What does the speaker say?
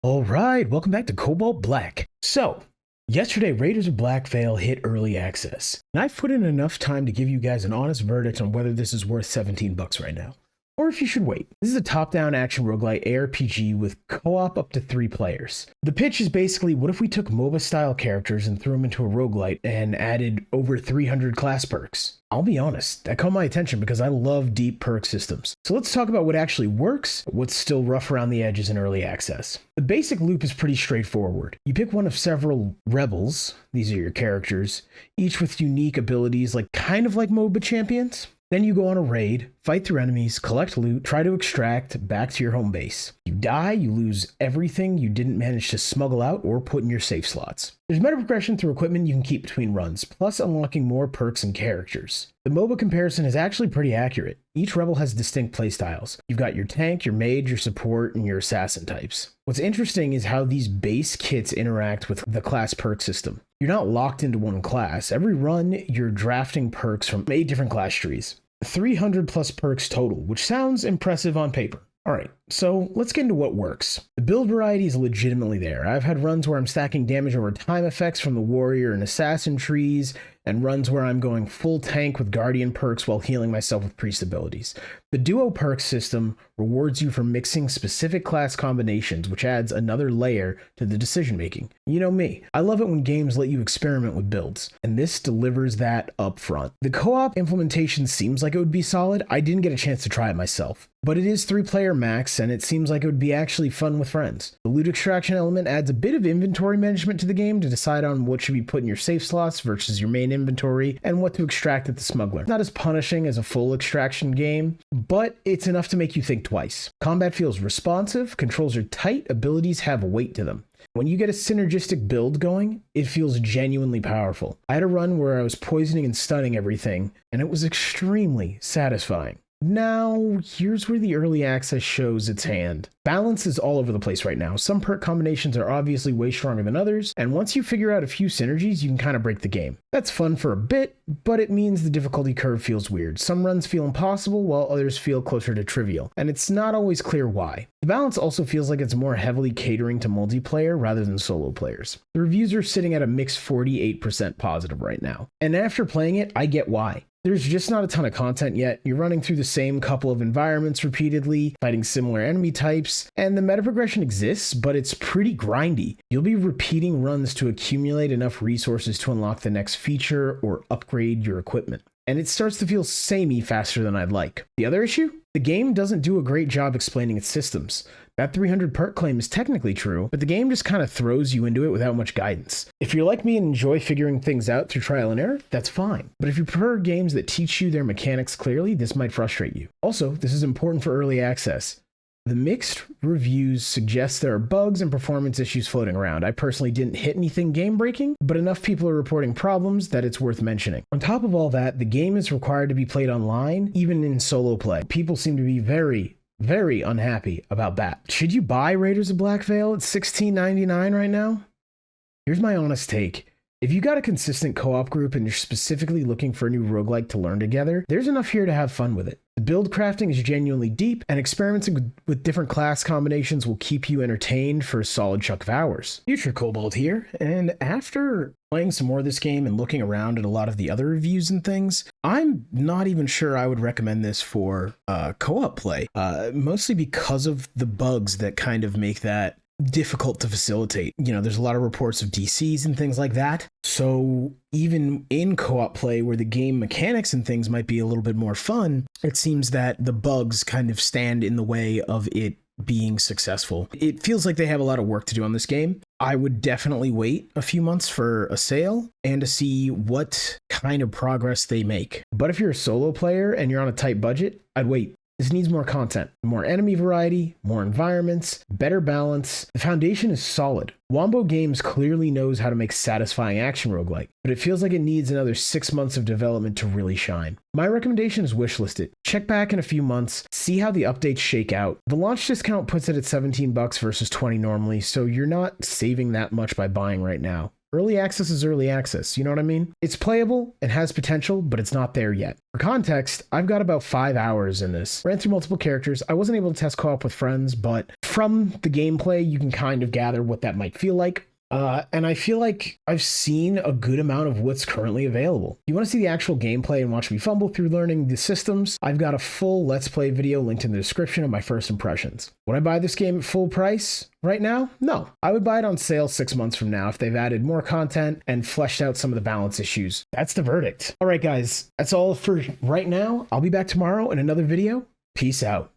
All right, welcome back to Cobalt Black. So, yesterday Raiders of Blackveil hit early access, and I've put in enough time to give you guys an honest verdict on whether this is worth 17 bucks right now, or if you should wait. This is a top-down action roguelite ARPG with co-op up to 3 players. The pitch is basically, what if we took MOBA-style characters and threw them into a roguelite and added over 300 class perks? I'll be honest, that caught my attention because I love deep perk systems. So let's talk about what actually works, what's still rough around the edges in early access. The basic loop is pretty straightforward. You pick one of several rebels, these are your characters, each with unique abilities kind of like MOBA champions. Then you go on a raid, fight through enemies, collect loot, try to extract back to your home base. You die, you lose everything you didn't manage to smuggle out or put in your safe slots. There's meta progression through equipment you can keep between runs, plus unlocking more perks and characters. The MOBA comparison is actually pretty accurate. Each rebel has distinct playstyles. You've got your tank, your mage, your support, and your assassin types. What's interesting is how these base kits interact with the class perk system. You're not locked into one class. Every run, you're drafting perks from 8 different class trees. 300 plus perks total, which sounds impressive on paper. Alright, so let's get into what works. The build variety is legitimately there. I've had runs where I'm stacking damage over time effects from the warrior and assassin trees, and runs where I'm going full tank with guardian perks while healing myself with priest abilities. The duo perk system rewards you for mixing specific class combinations, which adds another layer to the decision making. You know me, I love it when games let you experiment with builds, and this delivers that up front. The co-op implementation seems like it would be solid. I didn't get a chance to try it myself, but it is 3-player max, and it seems like it would be actually fun with friends. The loot extraction element adds a bit of inventory management to the game to decide on what should be put in your safe slots versus your main inventory and what to extract at the smuggler. Not as punishing as a full extraction game, but it's enough to make you think twice. Combat feels responsive, controls are tight, abilities have weight to them. When you get a synergistic build going, it feels genuinely powerful. I had a run where I was poisoning and stunning everything, and it was extremely satisfying. Now, here's where the early access shows its hand. Balance is all over the place right now. Some perk combinations are obviously way stronger than others, and once you figure out a few synergies, you can kind of break the game. That's fun for a bit, but it means the difficulty curve feels weird. Some runs feel impossible, while others feel closer to trivial, and it's not always clear why. The balance also feels like it's more heavily catering to multiplayer rather than solo players. The reviews are sitting at a mixed 48% positive right now, and after playing it, I get why. There's just not a ton of content yet. You're running through the same couple of environments repeatedly, fighting similar enemy types, and the meta progression exists, but it's pretty grindy. You'll be repeating runs to accumulate enough resources to unlock the next feature or upgrade your equipment. And it starts to feel samey faster than I'd like. The other issue? The game doesn't do a great job explaining its systems. That 300 perk claim is technically true, but the game just kind of throws you into it without much guidance. If you're like me and enjoy figuring things out through trial and error, that's fine. But if you prefer games that teach you their mechanics clearly, this might frustrate you. Also, this is important for early access. The mixed reviews suggest there are bugs and performance issues floating around. I personally didn't hit anything game-breaking, but enough people are reporting problems that it's worth mentioning. On top of all that, the game is required to be played online, even in solo play. People seem to be very unhappy about that. Should you buy Raiders of Blackveil at $16.99 right now? Here's my honest take. If you got a consistent co-op group and you're specifically looking for a new roguelike to learn together, there's enough here to have fun with it. The build crafting is genuinely deep, and experimenting with different class combinations will keep you entertained for a solid chunk of hours. Future Cobalt here, and after playing some more of this game and looking around at a lot of the other reviews and things, I'm not even sure I would recommend this for co-op play, mostly because of the bugs that kind of make that difficult to facilitate. You know, there's a lot of reports of DCs and things like that. So even in co-op play where the game mechanics and things might be a little bit more fun, it seems that the bugs kind of stand in the way of it being successful. It feels like they have a lot of work to do on this game. I would definitely wait a few months for a sale and to see what kind of progress they make. But if you're a solo player and you're on a tight budget, I'd wait. This needs more content, more enemy variety, more environments, better balance. The foundation is solid. Wombo Games clearly knows how to make satisfying action roguelike, but it feels like it needs another 6 months of development to really shine. My recommendation is wishlist it. Check back in a few months, see how the updates shake out. The launch discount puts it at 17 bucks versus 20 normally, so you're not saving that much by buying right now. Early access is early access, you know what I mean? It's playable, it has potential, but it's not there yet. For context, I've got about 5 hours in this. Ran through multiple characters. I wasn't able to test co-op with friends, but from the gameplay, you can kind of gather what that might feel like. And I feel like I've seen a good amount of what's currently available. If you want to see the actual gameplay and watch me fumble through learning the systems, I've got a full Let's Play video linked in the description of my first impressions. Would I buy this game at full price right now? No. I would buy it on sale 6 months from now if they've added more content and fleshed out some of the balance issues. That's the verdict. All right, guys, that's all for right now. I'll be back tomorrow in another video. Peace out.